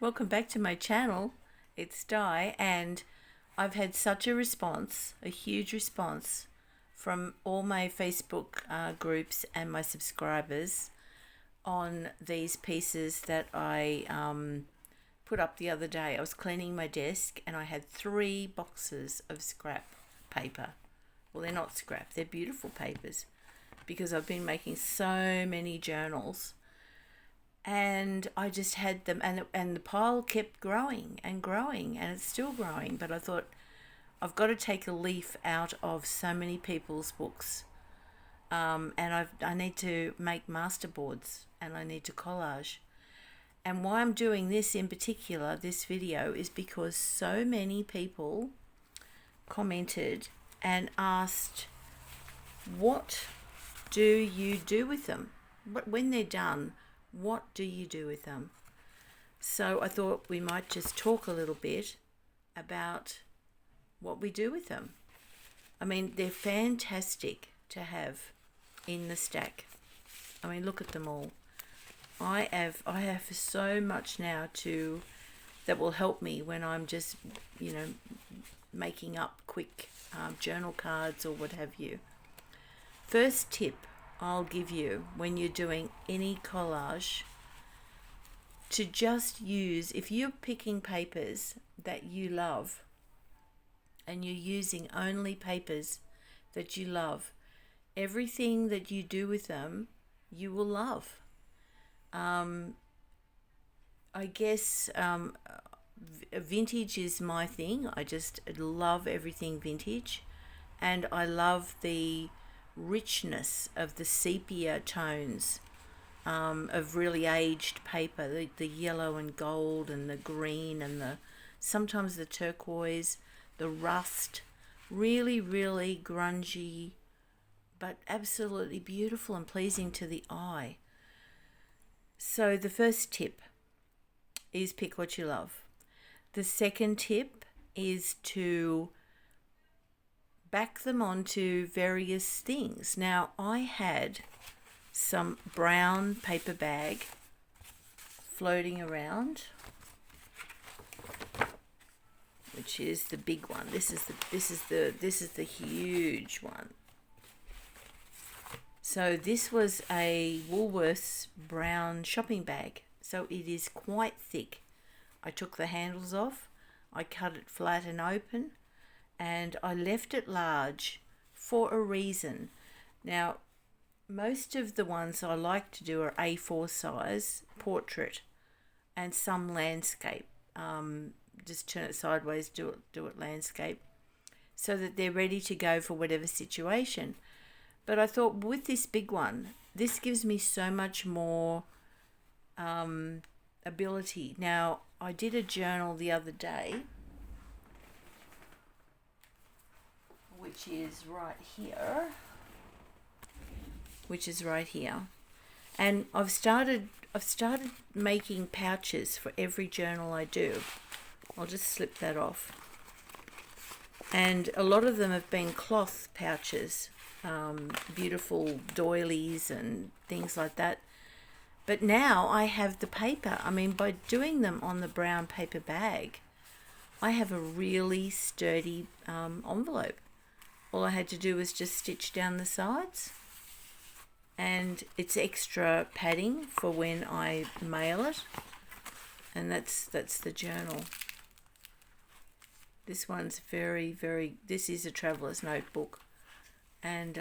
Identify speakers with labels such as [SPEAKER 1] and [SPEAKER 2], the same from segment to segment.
[SPEAKER 1] Welcome back to my channel. It's Di, and I've had such a response, a huge response from all my Facebook groups and my subscribers on these pieces that I put up the other day. I was cleaning my desk and I had 3 boxes of scrap paper. Well, they're not scrap, they're beautiful papers because I've been making so many journals. And I just had them, and the pile kept growing and growing, and it's still growing. But I thought, I've got to take a leaf out of so many people's books, and I need to make masterboards, and I need to collage. And why I'm doing this in particular, this video, is because so many people commented and asked, what do you do with them? When they're done, what do you do with them? So I thought we might just talk a little bit about what we do with them. I mean, they're fantastic to have in the stack. I mean, look at them all. I have so much now that will help me when I'm just, making up quick journal cards or what have you. First tip I'll give you when you're doing any collage, to just use, if you're picking papers that you love and you're using only papers that you love, everything that you do with them you will love. I guess vintage is my thing. I just love everything vintage, and I love the richness of the sepia tones of really aged paper, the yellow and gold and the green and sometimes the turquoise, the rust, really grungy, but absolutely beautiful and pleasing to the eye. So the first tip is pick what you love. The second tip is to back them onto various things. Now, I had some brown paper bag floating around, which is the big one. This is the huge one. So this was a Woolworths brown shopping bag. So it is quite thick. I took the handles off, I cut it flat and open, and I left it large for a reason. Now, most of the ones I like to do are A4 size, portrait, and some landscape. Just turn it sideways, do it landscape, so that they're ready to go for whatever situation. But I thought with this big one, this gives me so much more ability. Now, I did a journal the other day, which is right here, and I've started making pouches for every journal I do. I'll just slip that off, and a lot of them have been cloth pouches, beautiful doilies and things like that. But now I have the paper. I mean, by doing them on the brown paper bag, I have a really sturdy envelope. All I had to do was just stitch down the sides, and it's extra padding for when I mail it. And that's the journal. This one's this is a traveler's notebook, and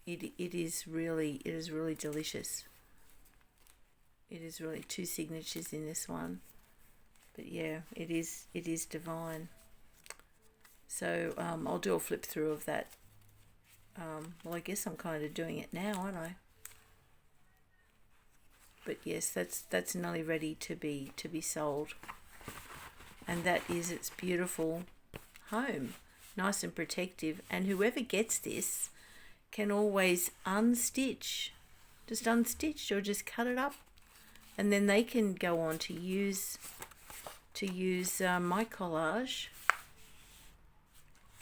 [SPEAKER 1] it is really delicious. It is really 2 signatures in this one, but yeah, it is divine. So I'll do a flip through of that. Well, I guess I'm kind of doing it now, aren't I? But yes, that's nearly ready to be sold, and that is its beautiful home, nice and protective. And whoever gets this can always unstitch, or just cut it up, and then they can go on to use my collage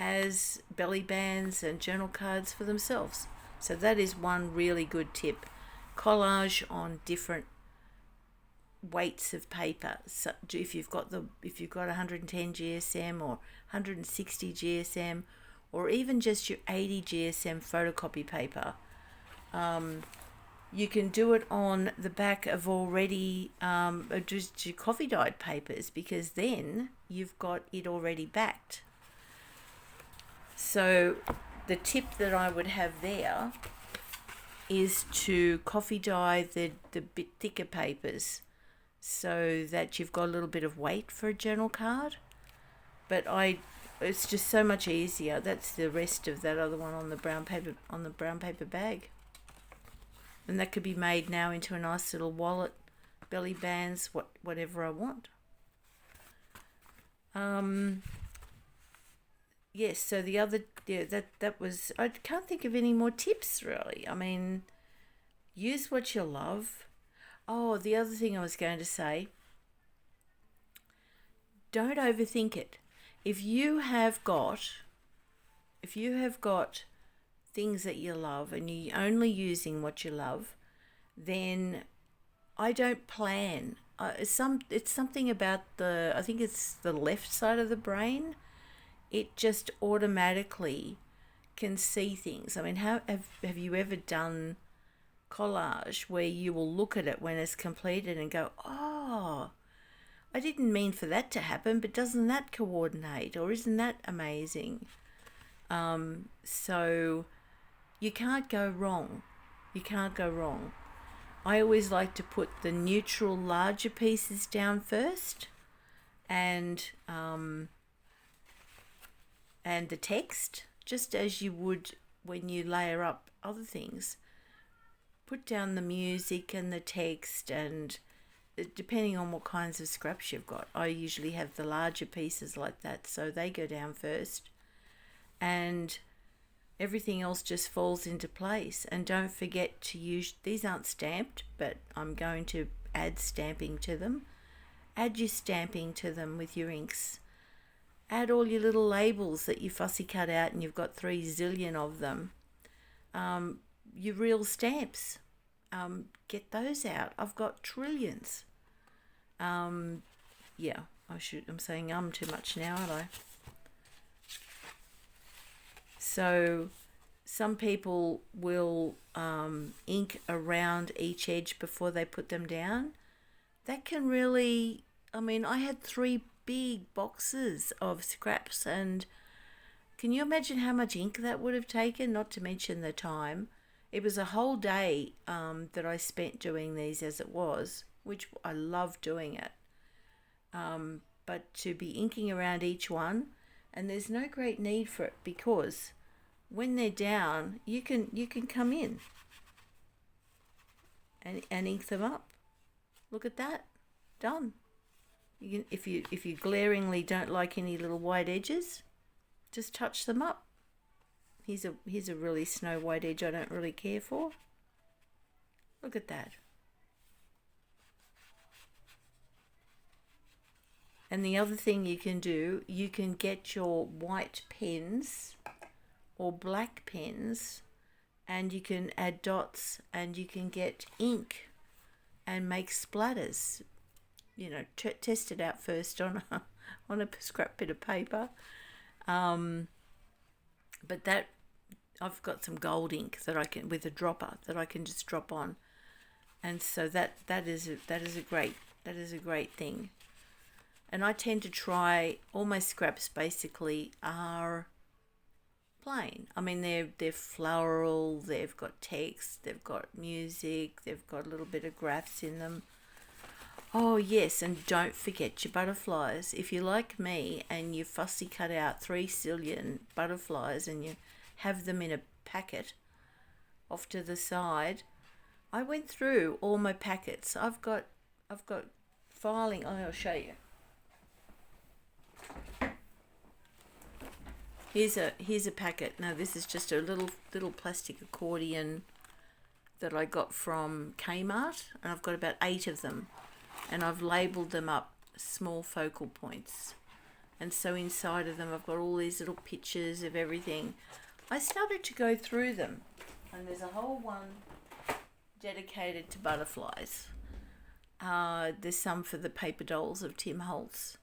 [SPEAKER 1] as belly bands and journal cards for themselves. So that is one really good tip. Collage on weights of paper. So if you've got 110 GSM or 160 GSM, or even just your 80 GSM photocopy paper, you can do it on the back of already just your coffee dyed papers, because then you've got it already backed. So the tip that I would have there is to coffee dye the bit thicker papers, so that you've got a little bit of weight for a journal card. But it's just so much easier. That's the rest of that other one on the brown paper bag. And that could be made now into a nice little wallet, belly bands, whatever I want. Yes, so the other, that was, I can't think of any more tips really. I mean, use what you love. Oh, the other thing I was going to say, don't overthink it. If you have got things that you love and you're only using what you love, then I don't plan. It's something about I think it's the left side of the brain. It just automatically can see things. I mean, have you ever done collage where you will look at it when it's completed and go, oh, I didn't mean for that to happen, but doesn't that coordinate, or isn't that amazing? So you can't go wrong. You can't go wrong. I always like to put the neutral larger pieces down first, and the text, just as you would when you layer up other things. Put down the music and the text, and depending on what kinds of scraps you've got. I usually have the larger pieces like that, so they go down first, and everything else just falls into place. And don't forget to use, these aren't stamped, but I'm going to add stamping to them. Add your stamping to them with your inks. Add all your little labels that you fussy cut out, and you've got 3 zillion of them. Your real stamps, get those out. I've got trillions. I'm saying too much now, aren't I? So some people will ink around each edge before they put them down. That can really, I had 3 big boxes of scraps, and can you imagine how much ink that would have taken, not to mention the time? It was a whole day that I spent doing these as it was, which I love doing it. But to be inking around each one, and there's no great need for it, because when they're down, you can come in and ink them up. Look at that, done. You can, if you glaringly don't like any little white edges, just touch them up. Here's a really snow white edge I don't really care for. Look at that. And the other thing you can do, you can get your white pens or black pens, and you can add dots, and you can get ink and make splatters. Test it out first on a scrap bit of paper. But that, I've got some gold ink that I can, with a dropper, that I can just drop on, and so that is a great thing. And I tend to try, all my scraps basically are plain. They're floral, they've got text, they've got music, they've got a little bit of graphs in them. Oh yes, and don't forget your butterflies. If you're like me and you fussy cut out 3 zillion butterflies and you have them in a packet off to the side, I went through all my packets. I've got filing. I'll show you. Here's a packet. Now this is just a little plastic accordion that I got from Kmart, and I've got about 8 of them. And I've labelled them up small focal points. And so inside of them I've got all these little pictures of everything. I started to go through them, and there's a whole one dedicated to butterflies. There's some for the paper dolls of Tim Holtz.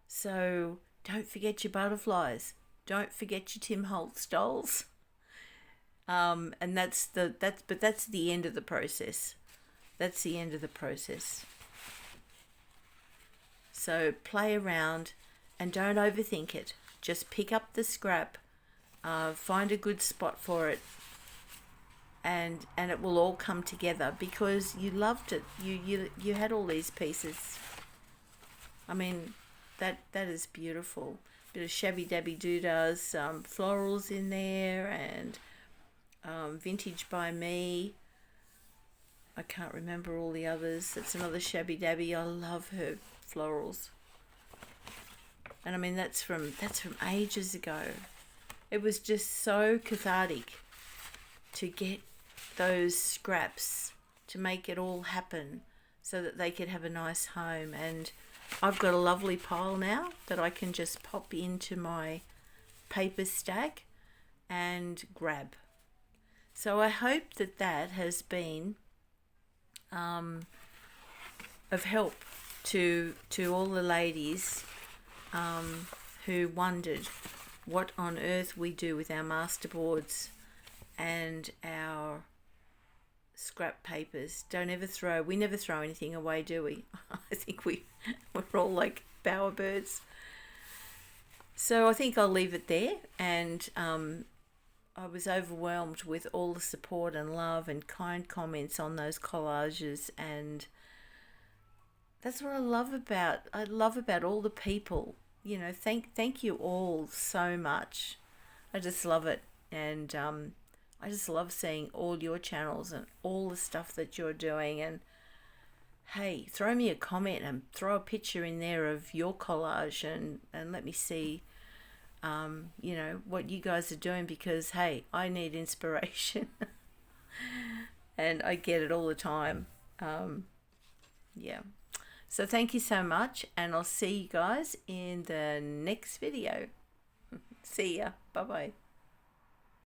[SPEAKER 1] So don't forget your butterflies. Don't forget your Tim Holtz dolls. And that's the end of the process. That's the end of the process. So play around and don't overthink it. Just pick up the scrap, find a good spot for it, and it will all come together because you loved it. You had all these pieces. I mean, that is beautiful. Bit of shabby dabby doodahs, florals in there, and vintage by me. I can't remember all the others. It's another shabby dabby. I love her florals. And I mean that's from ages ago. It was just so cathartic to get those scraps to make it all happen so that they could have a nice home. And I've got a lovely pile now that I can just pop into my paper stack and grab. So I hope that has been of help to all the ladies who wondered what on earth we do with our masterboards and our scrap papers. We never throw anything away, do we? I think we're all like bowerbirds. So I think I'll leave it there, and I was overwhelmed with all the support and love and kind comments on those collages, and that's what I love about all the people. Thank you all so much. I just love it, and I just love seeing all your channels and all the stuff that you're doing. And hey, throw me a comment and throw a picture in there of your collage and let me see what you guys are doing, because hey, I need inspiration and I get it all the time. Yeah. So thank you so much, and I'll see you guys in the next video. See ya. Bye bye.